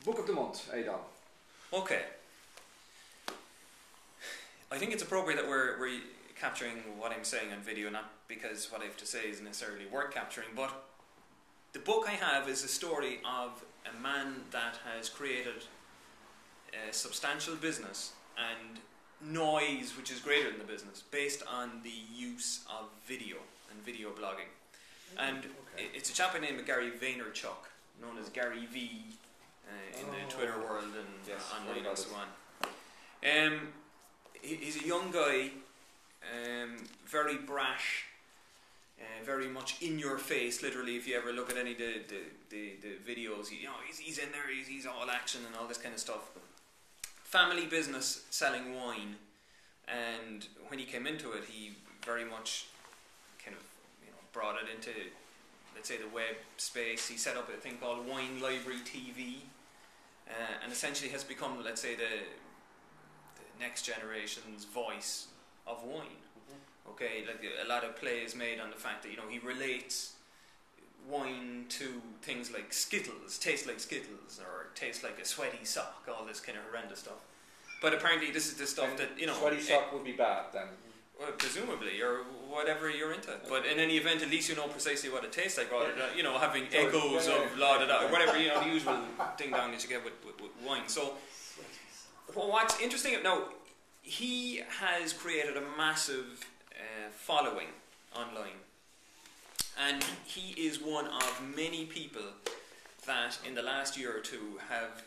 Book of the month, Aodon. Okay. I think it's appropriate that we're capturing what I'm saying on video, not because what I have to say is necessarily worth capturing, but the book I have is a story of a man that has created a substantial business and noise which is greater than the business based on the use of video and video blogging. And it's a chap named Gary Vaynerchuk, known as Gary V in the Twitter world and online and so on. He's a young guy, very brash, very much in your face. Literally, if you ever look at any of the videos, he's in there. He's all action and all this kind of stuff. Family business selling wine, and when he came into it, he very much kind of brought it into, let's say, the web space. He set up a thing called Wine Library TV, and essentially has become, let's say, the next generation's voice of wine. Okay, like a lot of play is made on the fact that he relates wine to things like Skittles, taste like Skittles, or taste like a sweaty sock, all this kind of horrendous stuff. But apparently this is the stuff that sweaty sock would be bad then. Well, presumably, or whatever you're into. But in any event, at least you know precisely what it tastes like, rather than having echoes of la da da, or whatever the usual ding dong that you get with wine. So, what's interesting now, he has created a massive following online, and he is one of many people that in the last year or two have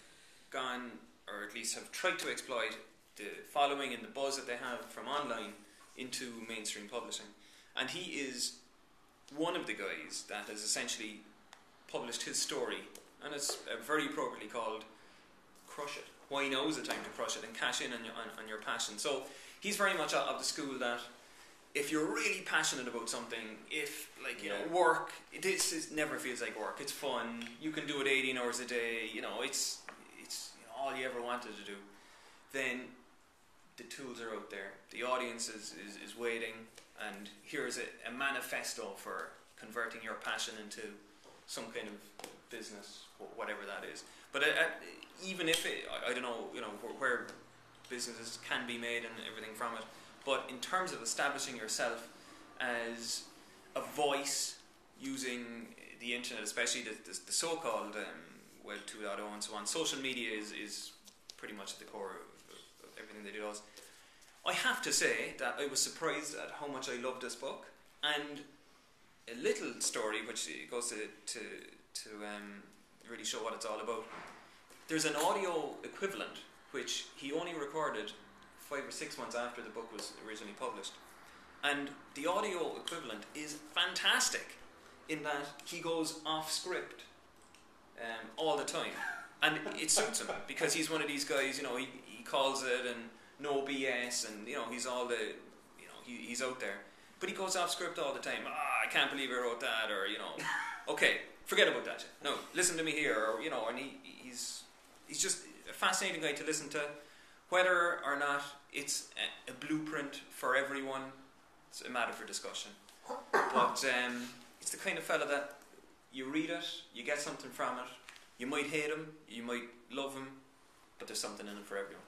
gone, or at least have tried to exploit the following and the buzz that they have from online into mainstream publishing. And he is one of the guys that has essentially published his story, and it's very appropriately called Crush It. Why now is the time to crush it and cash in on your passion. So he's very much of the school that if you're really passionate about something, if work, this never feels like work. It's fun. You can do it 18 hours a day. It's all you ever wanted to do. Then the tools are out there. The audience is waiting, and here's a manifesto for converting your passion into some kind of business, whatever that is. But even if I don't know, where businesses can be made and everything from it. But in terms of establishing yourself as a voice using the internet, especially the so-called Web 2.0 and so on, social media is pretty much at the core of everything they do. I have to say that I was surprised at how much I loved this book, and a little story which goes to really show what it's all about. There's an audio equivalent which he only recorded 5 or 6 months after the book was originally published, and the audio equivalent is fantastic in that he goes off script all the time, and it suits him because he's one of these guys, he calls it and no BS, and he's all the he's out there, but he goes off script all the time. I can't believe I wrote that, or okay, forget about that, no, listen to me here, or and he's just a fascinating guy to listen to. Whether or not it's a blueprint for everyone, it's a matter for discussion. But it's the kind of fella that you read it, you get something from it. You might hate him, you might love him, but there's something in it for everyone.